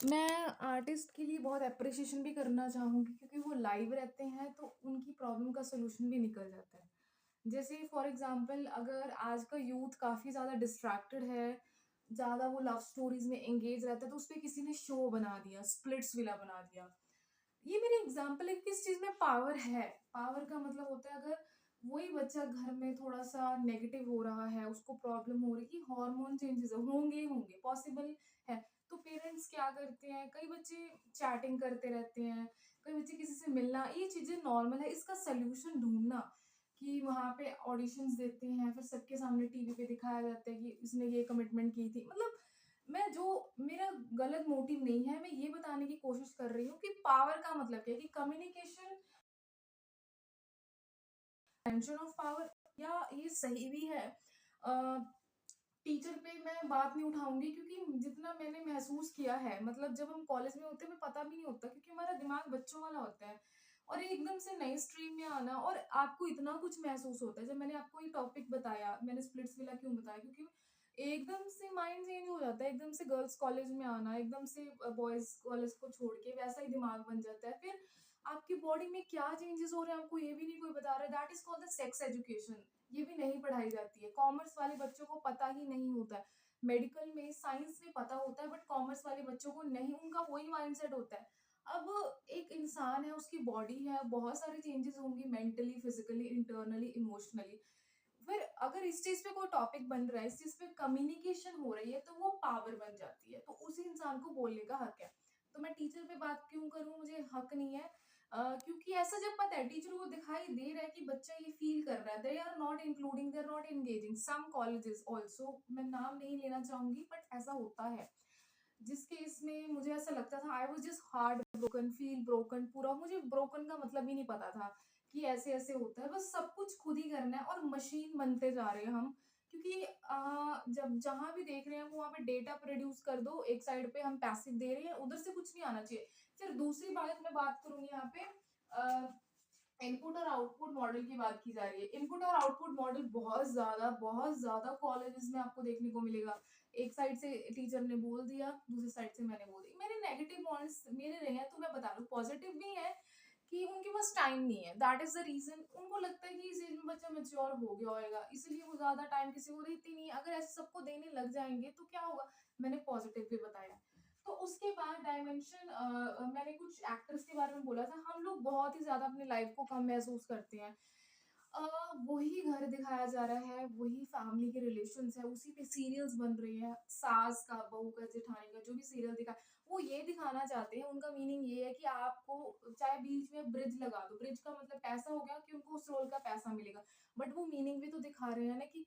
मैं आर्टिस्ट के लिए बहुत एप्रिसिएशन भी करना चाहूँगी क्योंकि वो लाइव रहते हैं तो उनकी प्रॉब्लम का सॉल्यूशन भी निकल जाता है। जैसे फॉर एग्ज़ाम्पल अगर आज का यूथ काफ़ी ज़्यादा डिस्ट्रैक्टेड है, ज़्यादा वो लव स्टोरीज़ में एंगेज रहता है तो उसपे किसी ने शो बना दिया, स्प्लिट्सविला बना दिया। ये मेरी एग्ज़ाम्पल है कि किस चीज़ में पावर है। पावर का मतलब होता है अगर वही बच्चा घर में थोड़ा-सा नेगेटिव हो रहा है, उसको प्रॉब्लम हो रही है कि हार्मोन चेंजेज़ होंगे ही होंगे, पॉसिबल है। तो पेरेंट्स क्या करते हैं, कई बच्चे चैटिंग करते रहते हैं, कई बच्चे किसी से मिलना, ये चीज़ें नॉर्मल है। इसका सॉल्यूशन ढूँढना कि वहाँ पे ऑडिशंस देते हैं, फिर सबके सामने टीवी पे दिखाया जाता है कि इसने ये कमिटमेंट की थी। मतलब मैं जो मेरा गलत मोटिव नहीं है, मैं ये बताने की कोशिश कर रही हूँ कि पावर का मतलब क्या है कि कम्युनिकेशन, डायमेंशन ऑफ पावर, या ये सही भी है। टीचर पे मैं बात नहीं उठाऊँगी क्योंकि जितना मैंने महसूस किया है, मतलब जब हम कॉलेज में होते हैं, हमें पता भी नहीं होता क्योंकि हमारा दिमाग बच्चों वाला होता है और एकदम से नई स्ट्रीम में आना और आपको इतना कुछ महसूस होता है। जब मैंने आपको ये टॉपिक बताया, मैंने स्प्लिट्सविला क्यों बताया, क्योंकि एकदम से माइंड चेंज हो जाता है, एकदम से गर्ल्स कॉलेज में आना, एकदम से बॉयज़ कॉलेज को छोड़ के वैसा ही दिमाग बन जाता है। फिर आपकी बॉडी में क्या चेंजेस हो रहे हैं, आपको ये भी नहीं कोई बता रहा है। That is called the sex education. ये भी नहीं पढ़ाई जाती है। कॉमर्स वाले बच्चों को पता ही नहीं होता है। मेडिकल में, साइंस में पता होता है बट कॉमर्स वाले बच्चों को नहीं, उनका वही माइंडसेट होता है। अब एक इंसान है, उसकी बॉडी है, बहुत सारी चेंजेस होंगी मेंटली, फिज़िकली, इंटरनली, इमोशनली। फिर अगर इस चीज़ पे कोई टॉपिक बन रहा है, इस चीज़ पे कम्युनिकेशन हो रही है, तो वो पावर बन जाती है। तो उसी इंसान को बोलने का हक है। तो मैं टीचर पे बात क्यों करूँ, मुझे हक नहीं है। क्योंकि ऐसा जब पता है टीचर को दिखाई दे रहा है कि बच्चा ये फील कर रहा है, they are not including, they are not engaging. Some colleges also, मैं नाम नहीं लेना चाहूँगी बट ऐसा होता है। जिस केस में मुझे ऐसा लगता था I was just heart broken, feel broken, पूरा मुझे ब्रोकन का मतलब ही नहीं पता था कि ऐसे-ऐसे होता है। बस सब कुछ खुद ही करना है और मशीन बनते जा रहे हैं हम। क्योंकि जब जहाँ भी देख रहे हैं वहाँ पे डेटा प्रोड्यूस कर दो, एक साइड पे हम पैसिव दे रहे हैं, उधर से कुछ नहीं आना चाहिए। फिर दूसरी बात मैं बात करूँगी यहाँ पे अ इनपुट और आउटपुट मॉडल की बात की जा रही है। इनपुट और आउटपुट मॉडल बहुत ज़्यादा कॉलेजेस में आपको देखने को मिलेगा। एक साइड से टीचर ने बोल दिया, दूसरी साइड से मैंने बोल दिया। मेरे नेगेटिव पॉइंट्स मेरे रहे हैं तो मैं बता रही हूँ, पॉजिटिव भी है कि उनके पास टाइम नहीं है। दैट इज़ द रीज़न, उनको लगता है कि इस एज में बच्चा मैच्योर हो गया होएगा, इसलिए वो ज़्यादा टाइम किसी को देते नहीं है। अगर ऐसे सबको देने लग जाएँगे तो क्या होगा? मैंने पॉजिटिव भी बताया। तो उसके बाद डायमेंशन, मैंने कुछ एक्टर्स के बारे में बोला था, हम लोग बहुत ही ज़्यादा अपनी लाइफ को कम महसूस करते हैं। अ, वही घर दिखाया जा रहा है, वही फैमिली के रिलेशंस है, उसी पे सीरियल्स बन रही हैं, सास का, बहू का, जेठानी का, जो भी सीरियल दिखा वो ये दिखाना चाहते हैं, उनका मीनिंग ये है कि आपको चाहे बीच में ब्रिज लगा दो, ब्रिज का मतलब पैसा हो गया कि उनको उस रोल का पैसा मिलेगा, बट वो मीनिंग भी तो दिखा रहे हैं ना कि